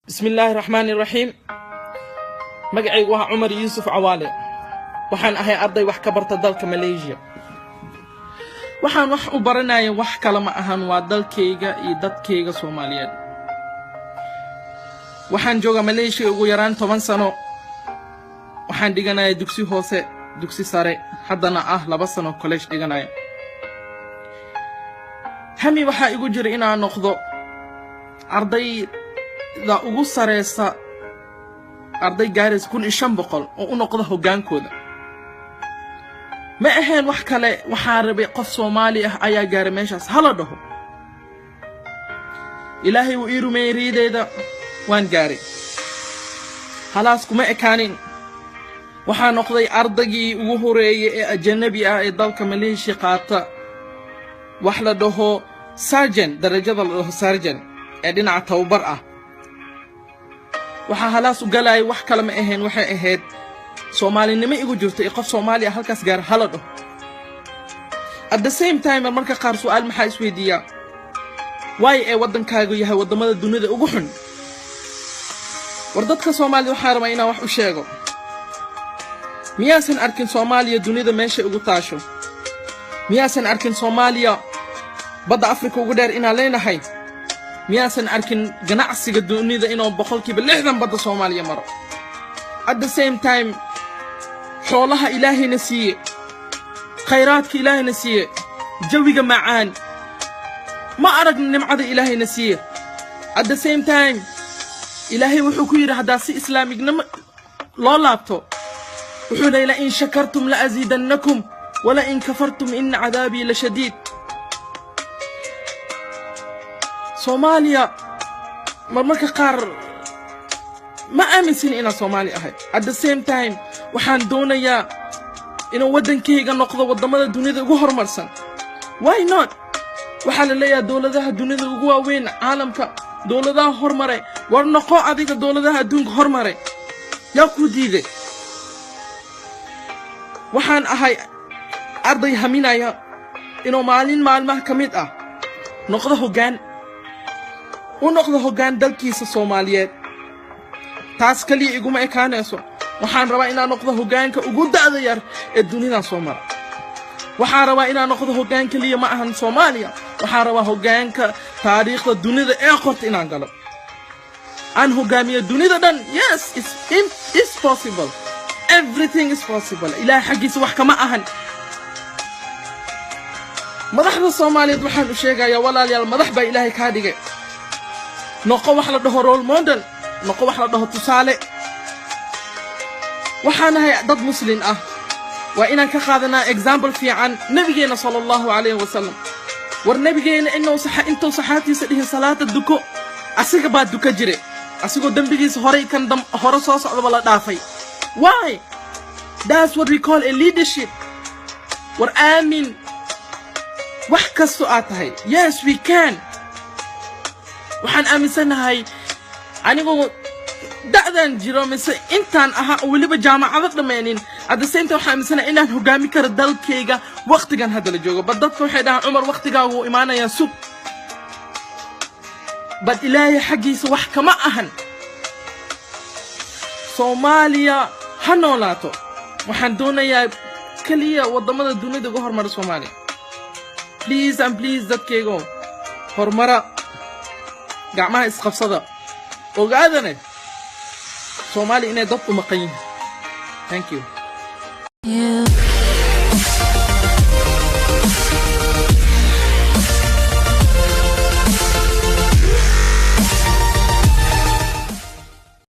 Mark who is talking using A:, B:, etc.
A: بسم الله الرحمن الرحيم. مقعي وها عمر يوسف عوالي waxaan ahay arday wax ka barta dalka Malaysia. waxaan wax u baranayaa wax kale ma ahan waa dalkayga iyo dadkayga Soomaaliyeed. waxaan joogaa Malaysia ugu yaraan 10 sano. waxaan dhiganayaa dugsi hoose, dugsi sare, haddana 2 sano college dhiganaya. hami waxa igu jira inaan noqdo arday da ugu sareysa arday gaaris 1500 oo u noqdo hogaankooda. ma ahayn wax kale waxaan rabay qof Soomaali ah ayaa gaaray meeshaas hala dhaho. ilaahay uu ii rumeeyay riideeda waan gaaray. halaas kuma ekaanin. waxaan noqday ardaygii ugu horeeyay ee ajnabi ah ee dalka Malaysia qaata wax la dhaho sergeant, darajada la dhaho sergeant ee dhinaca tababar ah. waxa halaas u galay wax kale ma ahayn, waxay ahayd Soomaalinimo igu jirtay qof Soomaali ah halkaas gaar hala dhaho. at the same time marka qaar su'aal maxaa isweydiiyaa way ee wadankaagu yahay wadamada dunida ugu xun. war dadka Soomaali waxa rabaa inaan wax u sheego. miyaasan arkin Soomaaliya dunida meesha ugu taasho? miyaasan arkin Soomaaliya badda Afrika ugu dheer inaan leenahay? miyaasan arkin ganacsiga dunida inuu 60% badda Soomaaliya maro? at the same time xoolaha Ilaahayna siiye, khayraadka Ilaahayna siiye, jawiga macaan ma aragna nimcada Ilaahayna siiye. at the same time Ilaahay wuxuu ku yiri hadaa si islaamignimo loo laabto wuxuu leeyahay in shakartum la azidannakum wala in kafartum in adaabi la shadiid. Soomaaliya marmarka qaar ma aaminsan inaan Soomaali ahay. at the same time waxaan doonayaa inuu wadankayga noqdo wadamada dunida ugu horumarsan. why not? waxaa la leeyahay dawladaha dunida ugu waaweyn caalamka, dawladaha hormaray, war noqo adiga dawladaha adduunka hormaray. yaa ku diiday? waxaan ahay arday haminaya inuu maalmaha ka mid ah noqdo hoggaan u noqdo hoggaan dalkiisa Soomaaliyeed. taas kaliya iguma ekaanayso. waxaan rabaa inaan noqdo hoggaanka ugu da'da yar ee dunida Soomaaliya. waxaan rabaa inaan noqdo hoggaan kaliya ma ahan Soomaaliya, waxaan rabaa hoggaanka taariikhda dunida ee qorta inaan galo. aan hogaamiyo dunida dhan. yes, it's possible. everything is possible. ilaahay xaqiisa wax kama ahan. madaxda Soomaaliyeed waxaan u sheegayaa walaalayaal, madax baa ilaahay ka dhigay. noqo wax la dhaho role model, noqo wax la dhaho tusaale. waxaan ahay dad muslim ah, waa inaan ka qaadanaa example fiican nabigeena sallallahu alayhi wasallam. war nabigeena inuu saxaatiisa dhihin salaada duko asiga baa duka jire, asigoo dambigiisa hore soo socda la dhaafay. why? that's what we call a leadership. war aamin wax kasto aad tahay. yes we can. waxaan aaminsanahay anigoo da'dan jiro mise intaan ahaa waliba jaamacado dhameenin at the same time waxaan aaminsanahay inaan hogaami karo dalkayga waqtigan hadda la joogo. bad dadku waxay dhahaan Umar waqtigaagu imaanaya sug. bad ilaahay xaqiisa wax kama ahan. Soomaaliya ha noolaato. waxaan doonayaa kaliya wadamada dunida ugu horumar Soomaaliya. please and please dadkaygo horumara, gacmaha isqabsada, ogaadane Soomaali inay dad u maqan yihiin. thank you.